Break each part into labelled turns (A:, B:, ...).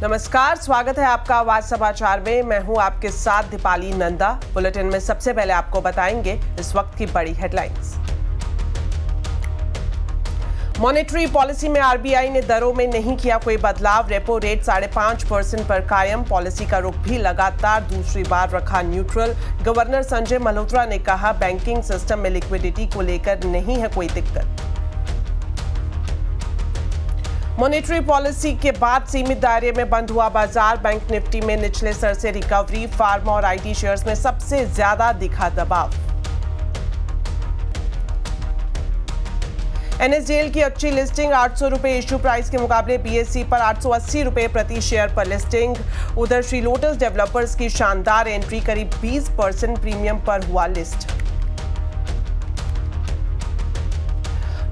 A: नमस्कार, स्वागत है आपका आवाज समाचार में। मैं हूं आपके साथ दीपाली नंदा। बुलेटिन में सबसे पहले आपको बताएंगे इस वक्त की बड़ी हेडलाइंस। मॉनेटरी पॉलिसी में आरबीआई ने दरों में नहीं किया कोई बदलाव। रेपो रेट 5.5% पर कायम। पॉलिसी का रुख भी लगातार दूसरी बार रखा न्यूट्रल। गवर्नर संजय मल्होत्रा ने कहा, बैंकिंग सिस्टम में लिक्विडिटी को लेकर नहीं है कोई दिक्कत। मॉनेटरी पॉलिसी के बाद सीमित दायरे में बंद हुआ बाजार। बैंक निफ्टी में निचले स्तर से रिकवरी। फार्मा और आईटी शेयर्स में सबसे ज्यादा दिखा दबाव। एनएसडीएल की अच्छी लिस्टिंग, 800 रुपए इश्यू प्राइस के मुकाबले बीएसई पर 880 रुपए प्रति शेयर पर लिस्टिंग। उधर श्री लोटस डेवलपर्स की शानदार एंट्री, करीब 20% प्रीमियम पर हुआ लिस्ट।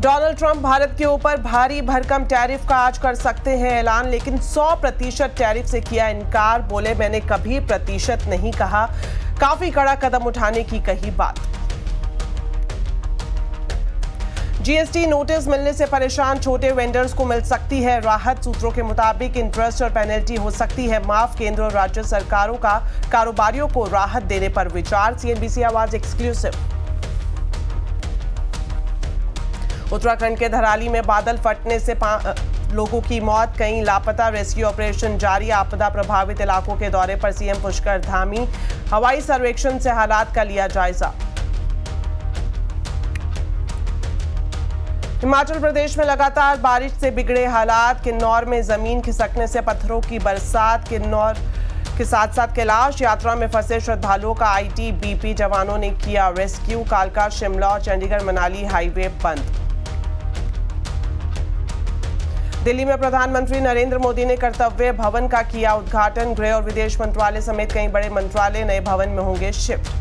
A: डोनाल्ड ट्रंप भारत के ऊपर भारी भरकम टैरिफ का आज कर सकते हैं ऐलान, लेकिन 100% टैरिफ से किया इनकार। बोले, मैंने कभी प्रतिशत नहीं कहा, काफी कड़ा कदम उठाने की कही बात। जीएसटी नोटिस मिलने से परेशान छोटे वेंडर्स को मिल सकती है राहत। सूत्रों के मुताबिक इंटरेस्ट और पेनल्टी हो सकती है माफ। केंद्र और राज्य सरकारों का कारोबारियों को राहत देने पर विचार। सीएनबीसी आवाज एक्सक्लूसिव। उत्तराखंड के धराली में बादल फटने से लोगों की मौत, कई लापता। रेस्क्यू ऑपरेशन जारी। आपदा प्रभावित इलाकों के दौरे पर सीएम पुष्कर धामी। हवाई सर्वेक्षण से हालात का लिया जायजा। हिमाचल प्रदेश में लगातार बारिश से बिगड़े हालात। किन्नौर में जमीन खिसकने से पत्थरों की बरसात। किन्नौर के साथ साथ कैलाश यात्रा में फंसे श्रद्धालुओं का आईटीबीपी जवानों ने किया रेस्क्यू। कालका, शिमला और चंडीगढ़ मनाली हाईवे बंद। दिल्ली में प्रधानमंत्री नरेंद्र मोदी ने कर्तव्य भवन का किया उद्घाटन। गृह और विदेश मंत्रालय समेत कई बड़े मंत्रालय नए भवन में होंगे शिफ्ट।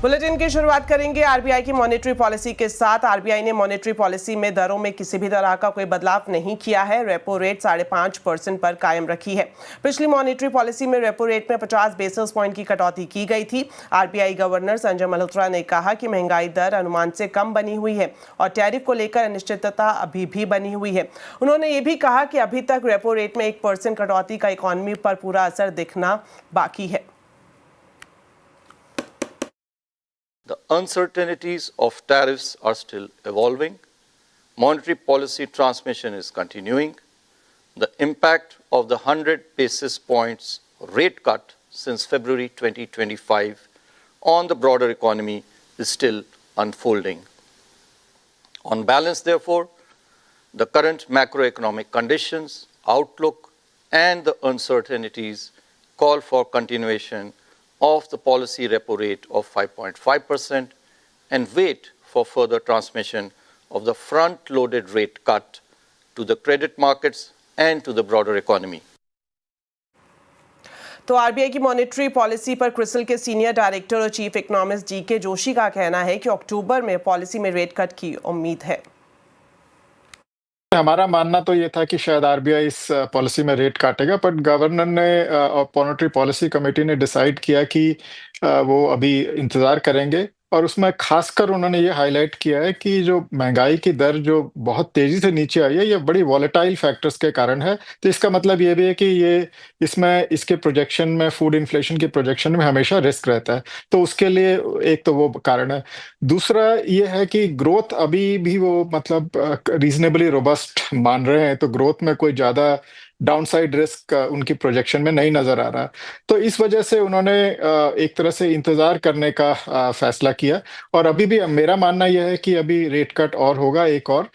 A: बुलेटिन की शुरुआत करेंगे आरबीआई की मॉनेटरी पॉलिसी के साथ। आरबीआई ने मॉनेटरी पॉलिसी में दरों में किसी भी तरह का कोई बदलाव नहीं किया है। रेपो रेट 5.5% पर कायम रखी है। पिछली मॉनेटरी पॉलिसी में रेपो रेट में 50 बेसिस पॉइंट की कटौती की गई थी। आरबीआई गवर्नर संजय मल्होत्रा ने कहा कि महंगाई दर अनुमान से कम बनी हुई है और टैरिफ को लेकर अनिश्चितता अभी भी बनी हुई है। उन्होंने ये भी कहा कि अभी तक रेपो रेट में 1% कटौती का इकोनॉमी पर पूरा असर दिखना बाकी है।
B: The uncertainties of tariffs are still evolving. Monetary policy transmission is continuing. The impact of the 100 basis points rate cut since February 2025 on the broader economy is still unfolding. On balance, therefore, the current macroeconomic conditions, outlook, and the uncertainties call for continuation of the policy repo rate of 5.5% and wait for further transmission of the front-loaded rate cut to the credit markets and to the broader economy.
A: तो RBI की monetary policy पर क्रिसिल के senior director और chief economist GK Joshi का कहना है कि अक्टूबर में पॉलिसी में रेट कट की उम्मीद है।
C: हमारा मानना तो ये था कि शायद आरबीआई इस पॉलिसी में रेट काटेगा, बट गवर्नर ने और मॉनेटरी पॉलिसी कमेटी ने डिसाइड किया कि वो अभी इंतजार करेंगे। और उसमें खासकर उन्होंने ये हाईलाइट किया है कि जो महंगाई की दर जो बहुत तेजी से नीचे आई है, ये बड़ी वॉलेटाइल फैक्टर्स के कारण है। तो इसका मतलब ये भी है कि ये इसमें इसके प्रोजेक्शन में, फूड इन्फ्लेशन के प्रोजेक्शन में हमेशा रिस्क रहता है। तो उसके लिए एक तो वो कारण है। दूसरा ये है कि ग्रोथ अभी भी वो मतलब रीजनेबली रोबस्ट मान रहे हैं, तो ग्रोथ में कोई ज्यादा डाउनसाइड रिस्क उनकी प्रोजेक्शन में नहीं नजर आ रहा। तो इस वजह से उन्होंने एक तरह से इंतजार करने का फैसला किया। और अभी भी मेरा मानना यह है कि अभी रेट कट और होगा, एक और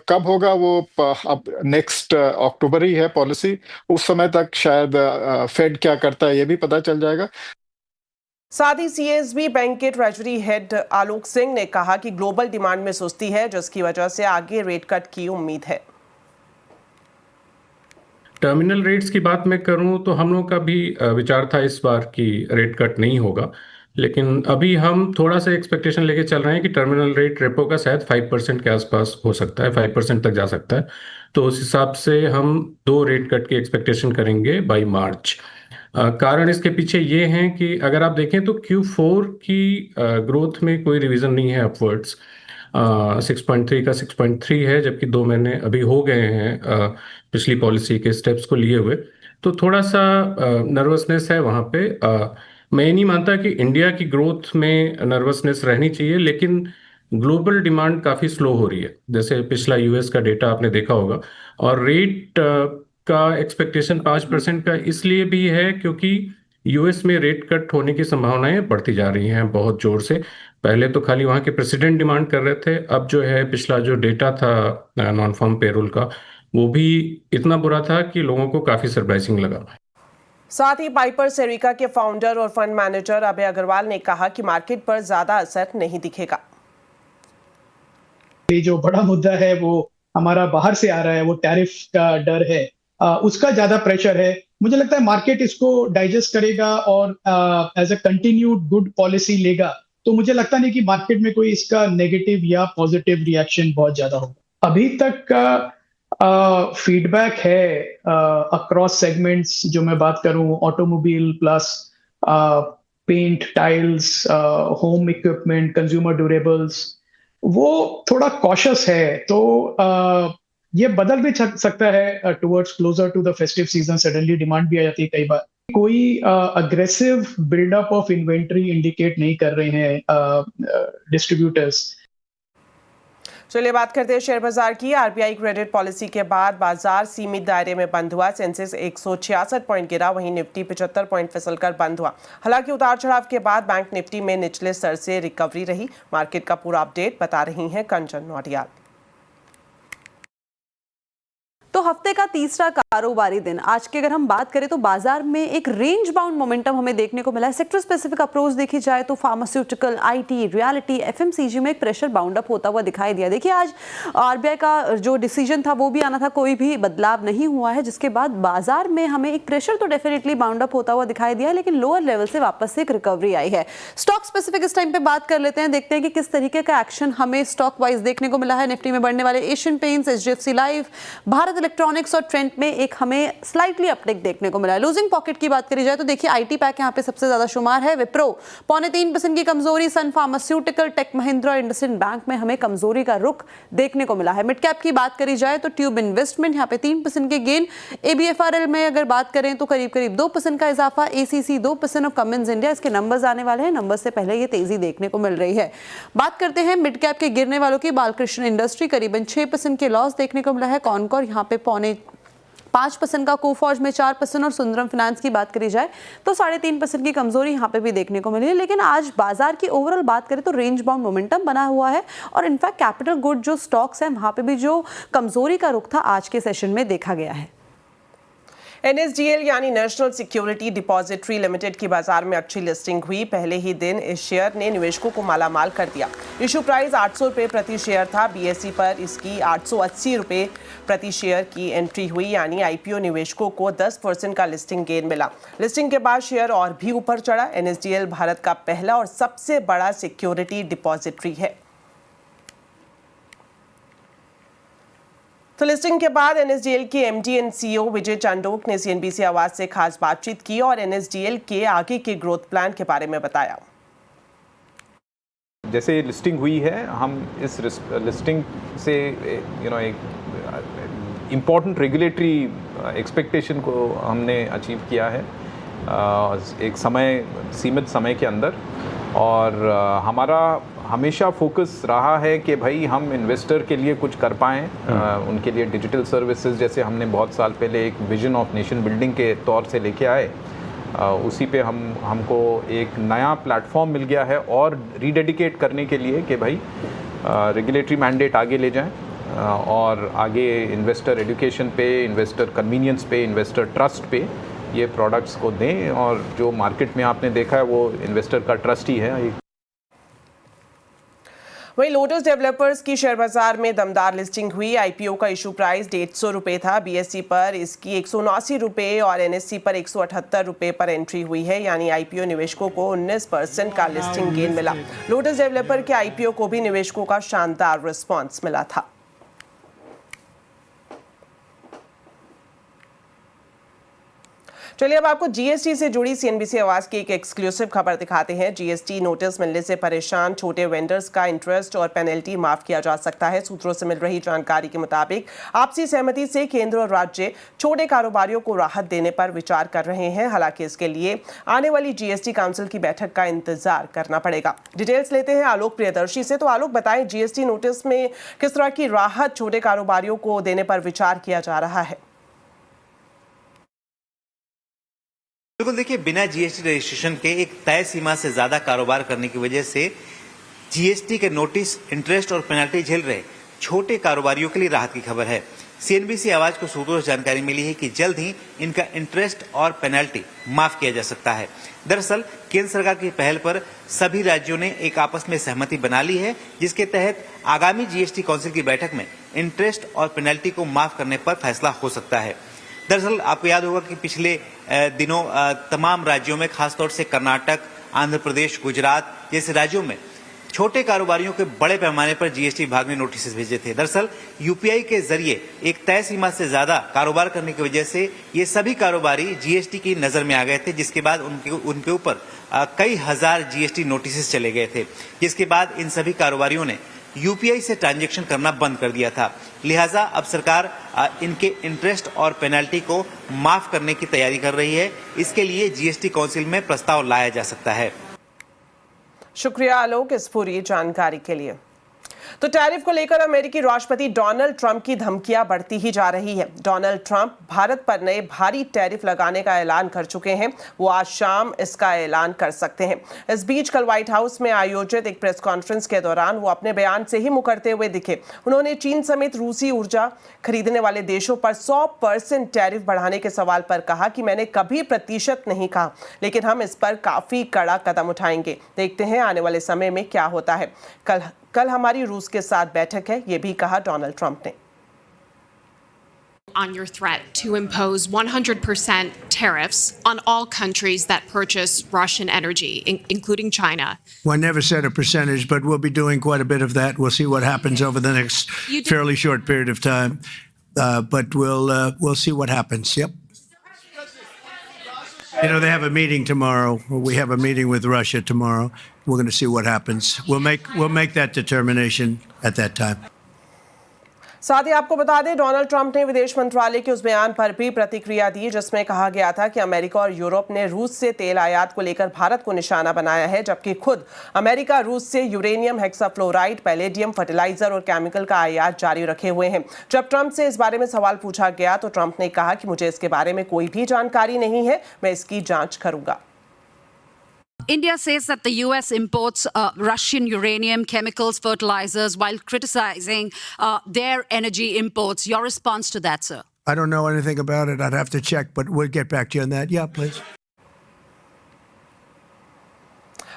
C: कब होगा वो अब नेक्स्ट अक्टूबर ही है पॉलिसी। उस समय तक शायद फेड क्या करता है ये भी पता चल जाएगा।
A: साथ ही सीएसबी बैंक के ट्रेजरी हेड आलोक सिंह ने कहा कि ग्लोबल डिमांड में सुस्ती है, जिसकी वजह से आगे रेट कट की उम्मीद है।
D: टर्मिनल रेट्स की बात मैं करूं तो हम लोग का भी विचार था इस बार कि रेट कट नहीं होगा, लेकिन अभी हम थोड़ा सा एक्सपेक्टेशन लेके चल रहे हैं कि टर्मिनल रेट रेपो का शायद 5% के आसपास हो सकता है, 5% तक जा सकता है। तो उस हिसाब से हम 2 रेट कट की एक्सपेक्टेशन करेंगे बाई मार्च। कारण इसके पीछे ये हैं कि अगर आप देखें तो Q4 की ग्रोथ में कोई रिवीजन नहीं है अपवर्ड्स। 6.3 का 6.3 है, जबकि 2 महीने अभी हो गए हैं पिछली पॉलिसी के स्टेप्स को लिए हुए। तो थोड़ा सा नर्वसनेस है वहाँ पे। मैं ये नहीं मानता कि इंडिया की ग्रोथ में नर्वसनेस रहनी चाहिए, लेकिन ग्लोबल डिमांड काफ़ी स्लो हो रही है। जैसे पिछला यूएस का डेटा आपने देखा होगा, और रेट का एक्सपेक्टेशन 5% का इसलिए भी है क्योंकि यूएस में रेट कट होने की संभावनाएं बढ़ती जा रही हैं बहुत जोर से। पहले तो खाली वहाँ के प्रेसिडेंट डिमांड कर रहे थे, अब जो है पिछला जो डेटा था नॉन फार्म पेरोल का, वो भी इतना बुरा था कि लोगों को काफ़ी सरप्राइजिंग लगा।
A: साथ ही पाइपर सेरिका के फाउंडर और फंड मैनेजर अभय अग्रवाल ने कहा कि मार्केट पर ज्यादा असर नहीं दिखेगा।
E: ये जो बड़ा मुद्दा है वो हमारा बाहर से आ रहा है, वो टैरिफ का डर है, उसका ज्यादा प्रेशर है। मुझे लगता है मार्केट इसको डाइजेस्ट करेगा और as a continued good policy लेगा, तो मुझे लगता नहीं कि मार्केट में कोई इसका नेगेटिव या पॉजिटिव रिएक्शन बहुत ज्यादा होगा। अभी तक का फीडबैक है अक्रॉस सेगमेंट्स, जो मैं बात करूं automobile plus paint, tiles, home equipment, consumer durables, वो थोड़ा कॉशियस है। तो ये बदल भी सकता है towards closer to the festive season. Suddenly demand भी आ जाती है कई बार। कोई aggressive buildup of inventory indicate नहीं कर रहे हैं डिस्ट्रीब्यूटर्स।
A: चलिए बात करते हैं शेयर बाजार की। आरबीआई क्रेडिट पॉलिसी के बाद बाजार सीमित दायरे में बंद हुआ। सेंसेक्स 166 पॉइंट गिरा, वहीं निफ्टी 75 पॉइंट फिसलकर बंद हुआ। हालांकि उतार चढ़ाव के बाद बैंक निफ्टी में निचले स्तर से रिकवरी रही। मार्केट का पूरा अपडेट बता रही हैं कंचन नौटियाल।
F: तो हफ्ते का तीसरा कारोबारी दिन आज की अगर हम बात करें तो बाजार में एक रेंज बाउंड मोमेंटम हमें देखने को मिला है। सेक्टर स्पेसिफिक अप्रोच देखी जाए तो फार्मास्यूटिकल, आईटी, रियलिटी, एफएमसीजी में एक प्रेशर बाउंड अप होता हुआ दिखाई दिया। देखिए आज आरबीआई का जो डिसीजन था वो भी आना था, कोई भी बदलाव नहीं हुआ है, जिसके बाद बाजार में हमें एक प्रेशर तो डेफिनेटली बाउंड अप होता हुआ दिखाई दिया है, लेकिन लोअर लेवल से वापस से एक रिकवरी आई है। स्टॉक स्पेसिफिक इस टाइम पे बात कर लेते हैं, देखते हैं कि किस तरीके का एक्शन हमें स्टॉक वाइज देखने को मिला है। निफ्टी में बढ़ने वाले Asian paints, HDFC life, Bharat electronics और ट्रेंड में एक हमें स्लाइटली अपटिक देखने को मिला है। लूजिंग पॉकेट की बात करी जाए तो देखिए आईटी पैक यहां पे सबसे ज्यादा शुमार है। विप्रो 0.25% की कमजोरी, सन फार्मास्यूटिकल, टेक महिंद्रा और इंडसइंड बैंक में हमें कमजोरी का रुख देखने को मिला है। मिड कैप की बात करी जाए तो ट्यूब इन्वेस्टमेंट यहां पे 3% के गेन, एबीएफआरएल में अगर बात करें तो करीब करीब 2% का इजाफा, एसीसी 2% और कमिंस इंडिया, इसके नंबर्स आने वाले हैं, नंबर से पहले ये तेजी देखने को मिल रही है। बात करते हैं मिड कैप के गिरने वालों की। बालकृष्ण इंडस्ट्री करीबन 6% के लॉस देखने को मिला है। कॉनकोर यहां पे 5% का, कोफॉर्ज में 4% और सुंदरम फाइनेंस की बात करी जाए तो 3.5% की कमजोरी यहां पे भी देखने को मिली है। लेकिन आज बाजार की ओवरऑल बात करें तो रेंज बाउंड मोमेंटम बना हुआ है और इनफैक्ट कैपिटल गुड जो स्टॉक्स हैं वहां पे भी जो कमजोरी का रुख था आज के सेशन में देखा गया है।
A: एनएसडीएल यानी नेशनल सिक्योरिटी डिपॉजिटरी लिमिटेड की बाजार में अच्छी लिस्टिंग हुई। पहले ही दिन इस शेयर ने निवेशकों को मालामाल कर दिया। इशू प्राइस 800 रुपये प्रति शेयर था। बीएसई पर इसकी 880 रुपये प्रति शेयर की एंट्री हुई, यानी आईपीओ निवेशकों को 10% का लिस्टिंग गेन मिला। लिस्टिंग के बाद शेयर और भी ऊपर चढ़ा। एनएसडीएल भारत का पहला और सबसे बड़ा सिक्योरिटी डिपॉजिटरी है। तो लिस्टिंग के बाद एनएसडीएल के एमडी एंड सीईओ विजय चांडोक ने सीएनबीसी आवाज से खास बातचीत की और एनएसडीएल के आगे के ग्रोथ प्लान के बारे में बताया।
G: जैसे लिस्टिंग हुई है, हम इस लिस्टिंग से एक इम्पॉर्टेंट रेगुलेटरी एक्सपेक्टेशन को हमने अचीव किया है एक सीमित समय के अंदर। और हमारा हमेशा फोकस रहा है कि भाई हम इन्वेस्टर के लिए कुछ कर पाएँ, उनके लिए डिजिटल सर्विसेज जैसे हमने बहुत साल पहले एक विजन ऑफ नेशन बिल्डिंग के तौर से लेके आए, उसी पे हमको एक नया प्लेटफॉर्म मिल गया है और रीडेडिकेट करने के लिए कि भाई रेगुलेटरी मैंडेट आगे ले जाएं और आगे इन्वेस्टर एजुकेशन पे, इन्वेस्टर कन्वीनियंस पे, इन्वेस्टर ट्रस्ट पे ये प्रोडक्ट्स को दें। और जो मार्केट में आपने देखा है वो इन्वेस्टर का ट्रस्ट ही है।
A: वहीं लोटस डेवलपर्स की शेयर बाजार में दमदार लिस्टिंग हुई। आईपीओ का इशू प्राइस 150 रुपये था। बीएसई पर इसकी 179 रुपये और एनएससी पर 178 रुपये पर एंट्री हुई है, यानी आईपीओ निवेशकों को 19% का लिस्टिंग गेन मिला। लोटस डेवलपर के आईपीओ को भी निवेशकों का शानदार रिस्पॉन्स मिला था। चलिए अब आपको जीएसटी से जुड़ी सीएनबीसी आवाज की एक एक्सक्लूसिव खबर दिखाते हैं। जीएसटी नोटिस मिलने से परेशान छोटे वेंडर्स का इंटरेस्ट और पेनल्टी माफ किया जा सकता है। सूत्रों से मिल रही जानकारी के मुताबिक आपसी सहमति से केंद्र और राज्य छोटे कारोबारियों को राहत देने पर विचार कर रहे हैं। हालांकि इसके लिए आने वाली जीएसटी काउंसिल की बैठक का इंतजार करना पड़ेगा। डिटेल्स लेते हैं आलोक प्रियदर्शी से। तो आलोक, बताएं जीएसटी नोटिस में किस तरह की राहत छोटे कारोबारियों को देने पर विचार किया जा रहा है?
H: बिल्कुल, देखिए, बिना जीएसटी रजिस्ट्रेशन के एक तय सीमा से ज्यादा कारोबार करने की वजह से जीएसटी के नोटिस, इंटरेस्ट और पेनल्टी झेल रहे छोटे कारोबारियों के लिए राहत की खबर है। सीएनबीसी आवाज को सूत्रों से जानकारी मिली है कि जल्द ही इनका इंटरेस्ट और पेनल्टी माफ किया जा सकता है। दरअसल केंद्र सरकार की पहल पर सभी राज्यों ने एक आपस में सहमति बना ली है, जिसके तहत आगामी जीएसटी काउंसिल की बैठक में इंटरेस्ट और पेनल्टी को माफ करने पर फैसला हो सकता है। दरअसल आपको याद होगा कि पिछले दिनों तमाम राज्यों में, खासतौर से कर्नाटक, आंध्र प्रदेश, गुजरात जैसे राज्यों में छोटे कारोबारियों के बड़े पैमाने पर जीएसटी विभाग ने नोटिस भेजे थे। दरअसल यूपीआई के जरिए एक तय सीमा से ज्यादा कारोबार करने की वजह से ये सभी कारोबारी जीएसटी की नजर में आ गए थे, जिसके बाद उनके ऊपर कई हजार जीएसटी नोटिस चले गए थे, जिसके बाद इन सभी कारोबारियों ने यूपीआई से ट्रांजैक्शन करना बंद कर दिया था। लिहाजा अब सरकार इनके इंटरेस्ट और पेनल्टी को माफ करने की तैयारी कर रही है। इसके लिए जीएसटी काउंसिल में प्रस्ताव लाया जा सकता है।
A: शुक्रिया आलोक इस पूरी जानकारी के लिए। तो टैरिफ को लेकर अमेरिकी राष्ट्रपति डोनाल्ड ट्रंप की धमकियां बढ़ती ही जा रही है। डोनाल्ड ट्रंप भारत पर नए भारी टैरिफ लगाने का ऐलान कर चुके हैं। वो आज शाम इसका ऐलान कर सकते हैं। इस बीच कल व्हाइट हाउस में आयोजित एक प्रेस कॉन्फ्रेंस के दौरान वो अपने बयान से ही मुकरते हुए दिखे। उन्होंने चीन समेत रूसी ऊर्जा खरीदने वाले देशों पर 100% टैरिफ बढ़ाने के सवाल पर कहा कि मैंने कभी प्रतिशत नहीं कहा, लेकिन हम इस पर काफी कड़ा कदम उठाएंगे। देखते हैं आने वाले समय में क्या होता है। कल हमारी रूस के साथ बैठक है, ये भी कहा डोनाल्ड ट्रंप ने।
I: On your threat to impose 100% tariffs on all countries that purchase Russian energy, including China.
J: Well, I never said a percentage, but we'll be doing quite a bit of that. We'll see what happens over the next fairly short period of time, but we'll see what happens. Yep. You know, they have a meeting tomorrow. We have a meeting with Russia tomorrow. We're going to see what happens. We'll make that determination at that time.
A: साथ ही आपको बता दें, Donald Trump ने विदेश मंत्रालय के उस बयान पर भी प्रतिक्रिया दी जिसमें कहा गया था कि अमेरिका और यूरोप ने रूस से तेल आयात को लेकर भारत को निशाना बनाया है, जबकि खुद अमेरिका रूस से यूरेनियम, हेक्साफ्लोराइड, पैलेडियम, फर्टिलाइजर और केमिकल का आयात जारी रखे हुए हैं। जब ट्रंप से इस बारे में सवाल पूछा गया तो ट्रंप ने कहा कि मुझे इसके बारे में कोई भी जानकारी नहीं है, मैं इसकी जांच करूंगा।
K: India says that the US imports Russian uranium, chemicals, fertilizers, while criticizing their energy imports. Your response to that, sir?
J: I don't know anything about it. I'd have to check, but we'll get back to you on that. Yeah, please.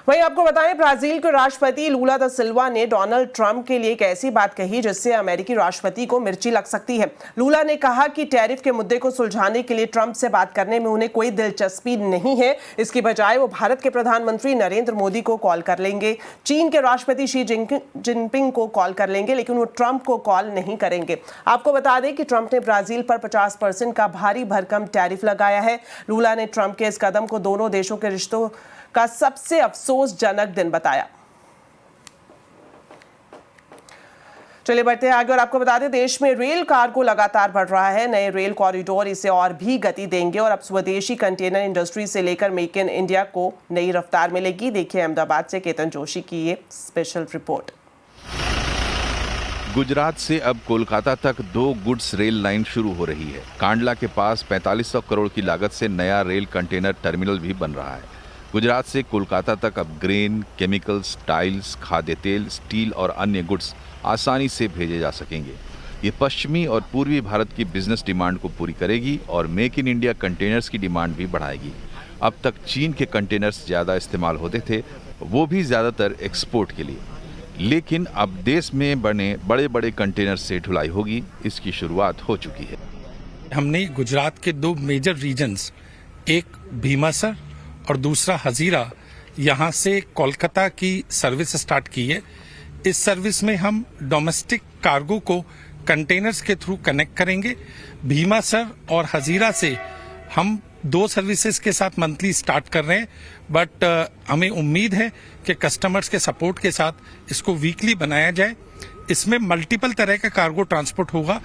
A: वहीं आपको बताएं, Brazil के राष्ट्रपति लूला दा सिल्वा ने Donald Trump के लिए एक ऐसी बात कही जिससे अमेरिकी राष्ट्रपति को मिर्ची लग सकती है। लूला ने कहा कि टैरिफ के मुद्दे को सुलझाने के लिए ट्रंप से बात करने में उन्हें कोई दिलचस्पी नहीं है। इसकी बजाय वो भारत के प्रधानमंत्री नरेंद्र मोदी को कॉल कर लेंगे, चीन के राष्ट्रपति शी जिनपिंग को कॉल कर लेंगे, लेकिन वो ट्रंप को कॉल नहीं करेंगे। आपको बता दें कि ट्रंप ने ब्राजील पर 50% का भारी भरकम टैरिफ लगाया है। लूला ने ट्रंप के इस कदम को दोनों देशों के रिश्तों का सबसे अफसोसजनक दिन बताया। चलिए बढ़ते हैं आगे और आपको बता दें, देश में रेल कार्गो लगातार बढ़ रहा है। नए रेल कॉरिडोर इसे और भी गति देंगे और अब स्वदेशी कंटेनर इंडस्ट्री से लेकर मेक इन इंडिया को नई रफ्तार मिलेगी। देखिए अहमदाबाद से केतन जोशी की ये स्पेशल रिपोर्ट।
L: गुजरात से अब कोलकाता तक 2 गुड्स रेल लाइन शुरू हो रही है। कांडला के पास 4500 करोड़ की लागत से नया रेल कंटेनर टर्मिनल भी बन रहा है। गुजरात से कोलकाता तक अब ग्रेन, केमिकल्स, टाइल्स, खाद्य तेल, स्टील और अन्य गुड्स आसानी से भेजे जा सकेंगे। ये पश्चिमी और पूर्वी भारत की बिजनेस डिमांड को पूरी करेगी और मेक इन इंडिया कंटेनर्स की डिमांड भी बढ़ाएगी। अब तक चीन के कंटेनर्स ज़्यादा इस्तेमाल होते थे, वो भी ज़्यादातर एक्सपोर्ट के लिए, लेकिन अब देश में बने बड़े बड़े कंटेनर से ढुलाई होगी। इसकी शुरुआत हो चुकी है।
M: हमने गुजरात के 2 मेजर रीजन्स, एक भीमासर और दूसरा हजीरा, यहाँ से कोलकाता की सर्विस स्टार्ट की है। इस सर्विस में हम डोमेस्टिक कार्गो को कंटेनर्स के थ्रू कनेक्ट करेंगे। भीमासर और हजीरा से हम 2 सर्विसेज के साथ मंथली स्टार्ट कर रहे हैं, बट हमें उम्मीद है कि कस्टमर्स के सपोर्ट के साथ इसको वीकली बनाया जाए। इसमें मल्टीपल तरह का कार्गो ट्रांसपोर्ट होगा।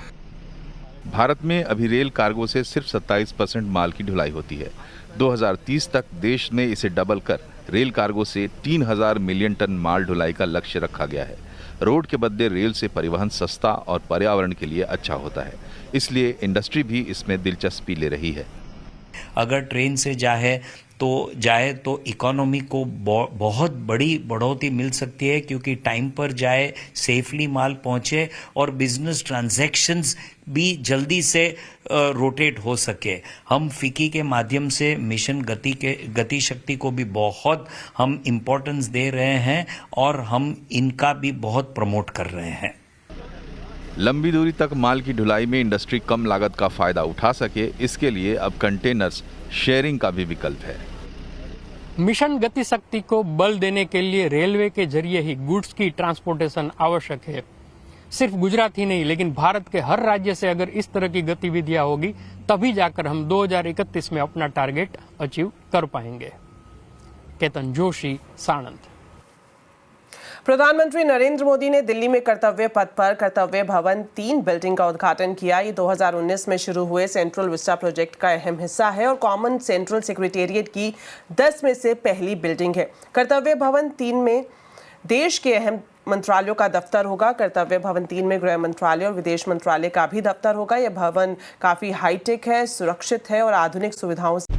L: भारत में अभी रेल कार्गो से सिर्फ 27% माल की ढुलाई होती है। 2030 तक देश में इसे डबल कर रेल कार्गो से 3000 मिलियन टन माल ढुलाई का लक्ष्य रखा गया है। रोड के बदले रेल से परिवहन सस्ता और पर्यावरण के लिए अच्छा होता है, इसलिए इंडस्ट्री भी इसमें दिलचस्पी ले रही है।
N: अगर ट्रेन से जाए तो इकोनॉमी को बहुत बड़ी बढ़ोतरी मिल सकती है, क्योंकि टाइम पर जाए, सेफली माल पहुंचे और बिजनेस ट्रांजैक्शंस भी जल्दी से रोटेट हो सके। हम फिकी के माध्यम से मिशन गति शक्ति को भी बहुत हम इम्पोर्टेंस दे रहे हैं और हम इनका भी बहुत प्रमोट कर रहे हैं।
L: लंबी दूरी तक माल की ढुलाई में इंडस्ट्री कम लागत का फायदा उठा सके, इसके लिए अब कंटेनर्स शेयरिंग का भी विकल्प है।
O: मिशन गति शक्ति को बल देने के लिए रेलवे के जरिए ही गुड्स की ट्रांसपोर्टेशन आवश्यक है। सिर्फ गुजरात ही नहीं, लेकिन भारत के हर राज्य से अगर इस तरह की गतिविधियां होगी, तभी जाकर हम 2031 में अपना टारगेट अचीव कर पाएंगे। केतन जोशी, साणंद।
A: प्रधानमंत्री नरेंद्र मोदी ने दिल्ली में कर्तव्य पथ पर कर्तव्य भवन 3 बिल्डिंग का उद्घाटन किया। ये 2019 में शुरू हुए सेंट्रल विस्टा प्रोजेक्ट का अहम हिस्सा है और कॉमन सेंट्रल सेक्रेटेरिएट की 10 में से पहली बिल्डिंग है। कर्तव्य भवन 3 में देश के अहम मंत्रालयों का दफ्तर होगा। कर्तव्य भवन 3 में गृह मंत्रालय और विदेश मंत्रालय का भी दफ्तर होगा। यह भवन काफी हाईटेक है, सुरक्षित है और आधुनिक सुविधाओं से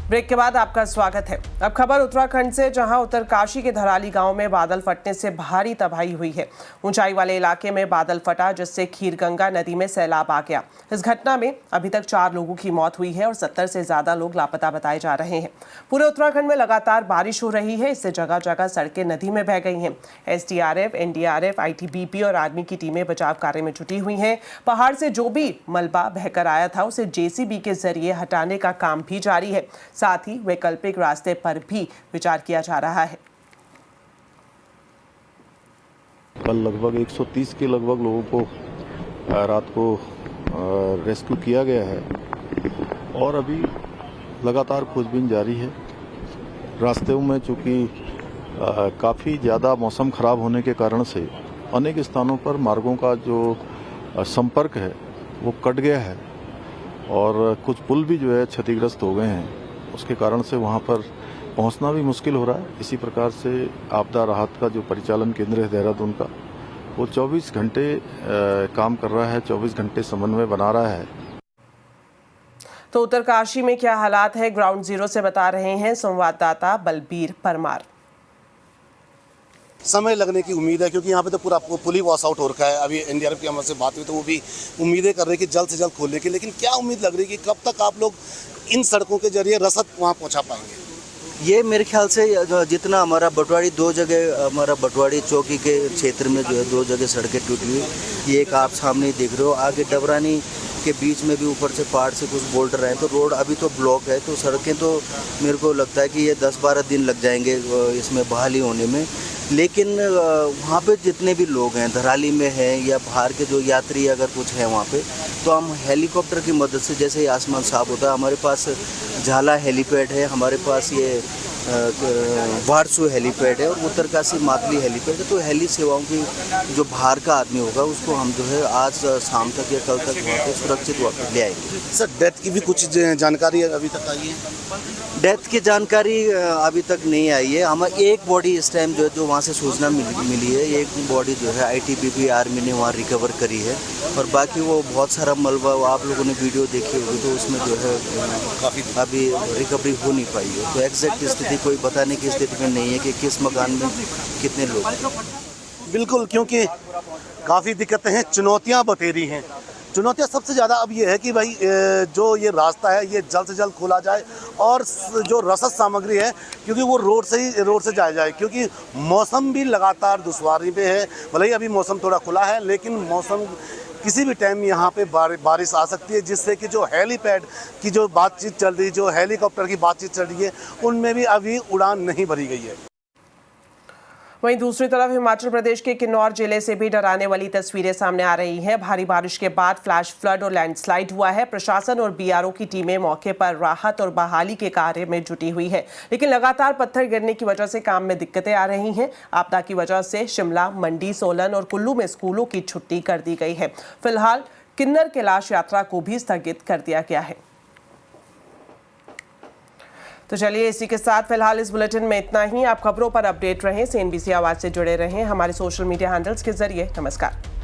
A: ब्रेक के बाद आपका स्वागत है। अब खबर उत्तराखंड से, जहां उत्तरकाशी के धराली गांव में बादल फटने से भारी तबाही हुई है। ऊंचाई वाले इलाके में बादल फटा, जिससे खीरगंगा नदी में सैलाब आ गया। इस घटना में अभी तक 4 लोगों की मौत हुई है और 70 से ज्यादा लोग लापता बताए जा रहे हैं। पूरे उत्तराखंड में लगातार बारिश हो रही है, इससे जगह जगह सड़कें नदी में बह गई हैं। SDRF, NDRF, ITBP और आर्मी की टीमें बचाव कार्य में जुटी हुई हैं। पहाड़ से जो भी मलबा बहकर आया था, उसे JCB के जरिए हटाने का काम भी जारी है। साथ ही वैकल्पिक रास्ते पर भी विचार किया जा रहा है।
P: कल लगभग 130 के लगभग लोगों को रात को रेस्क्यू किया गया है और अभी लगातार खोजबीन जारी है। रास्तों में चूंकि काफ़ी ज़्यादा मौसम खराब होने के कारण से अनेक स्थानों पर मार्गों का जो संपर्क है वो कट गया है और कुछ पुल भी जो है क्षतिग्रस्त हो गए हैं। उसके कारण से वहाँ पर पहुँचना भी मुश्किल हो रहा है। इसी प्रकार से आपदा राहत का जो परिचालन केंद्र है देहरादून का, वो 24 घंटे काम कर रहा है, 24 घंटे समन्वय बना रहा है।
A: तो उत्तरकाशी में क्या हालात है, ग्राउंड जीरो से बता रहे हैं संवाददाता बलबीर परमार।
Q: समय लगने की उम्मीद है, क्योंकि यहाँ पे तो पूरा पुल ही वॉश आउट हो रखा है। अभी NDRF की हमसे बात हुई तो वो भी उम्मीदें कर रहे हैं कि जल्द से जल्द खोलने की, लेकिन क्या उम्मीद लग रही है कि कब तक आप लोग इन सड़कों के जरिए रसद वहाँ पहुँचा पाएंगे?
R: ये मेरे ख्याल से जितना हमारा बटवाड़ी 2 जगह, हमारा बटवाड़ी चौकी के क्षेत्र में जो है 2 जगह सड़कें टूटी हुई, ये एक आप सामने देख रहे हो। आगे डबरानी के बीच में भी ऊपर से पहाड़ से कुछ बोल्डर हैं, तो रोड अभी तो ब्लॉक है। तो सड़कें तो मेरे को लगता है कि ये 10-12 दिन लग जाएंगे इसमें बहाली होने में। लेकिन वहाँ पे जितने भी लोग हैं, धराली में हैं या बाहर के जो यात्री अगर कुछ है वहाँ पे, तो हम हेलीकॉप्टर की मदद से, जैसे ही आसमान साफ होता है, हमारे पास झाला हेलीपैड है, हमारे पास ये वारसू हेलीपैड है और उत्तरकाशी मातली हेलीपैड है। तो हेली सेवाओं की जो बाहर का आदमी होगा उसको हम जो है आज शाम तक या कल तक वहाँ पे सुरक्षित वापस ले आएंगे।
Q: सर, डेथ की भी कुछ जानकारी अभी तक आई है?
R: डेथ की जानकारी अभी तक नहीं आई है। हमें एक बॉडी इस टाइम जो वहाँ से सूचना मिली है, एक बॉडी जो है ITBP आर्मी ने वहाँ रिकवर करी है और बाकी वो बहुत सारा मलबा, आप लोगों ने वीडियो देखी होगी, तो उसमें जो है काफ़ी अभी रिकवरी हो नहीं पाई है। तो एग्जैक्ट स्थिति कोई बताने की स्थिति में नहीं है कि किस मकान में कितने लोग।
Q: बिल्कुल, क्योंकि काफ़ी दिक्कतें हैं, चुनौतियाँ बतेरी हैं। चुनौतियाँ सबसे ज़्यादा अब ये है कि भाई जो ये रास्ता है ये जल्द से जल्द खोला जाए और जो रसद सामग्री है, क्योंकि वो रोड से जाया जाए, क्योंकि मौसम भी लगातार दुश्वारी पे है। भले ही अभी मौसम थोड़ा खुला है, लेकिन मौसम किसी भी टाइम यहाँ पे बारिश आ सकती है, जिससे कि जो हेलीपैड की जो बातचीत चल रही है, जो हेलीकॉप्टर की बातचीत चल रही है, उनमें भी अभी उड़ान नहीं भरी गई है।
A: वहीं दूसरी तरफ हिमाचल प्रदेश के किन्नौर जिले से भी डराने वाली तस्वीरें सामने आ रही हैं। भारी बारिश के बाद फ्लैश फ्लड और लैंडस्लाइड हुआ है। प्रशासन और बीआरओ की टीमें मौके पर राहत और बहाली के कार्य में जुटी हुई है, लेकिन लगातार पत्थर गिरने की वजह से काम में दिक्कतें आ रही हैं। आपदा की वजह से शिमला, मंडी, सोलन और कुल्लू में स्कूलों की छुट्टी कर दी गई है। फिलहाल किन्नर कैलाश यात्रा को भी स्थगित कर दिया गया है। तो चलिए इसी के साथ फिलहाल इस बुलेटिन में इतना ही। आप खबरों पर अपडेट रहें, CNBC आवाज से जुड़े रहें हमारे सोशल मीडिया हैंडल्स के जरिए। नमस्कार।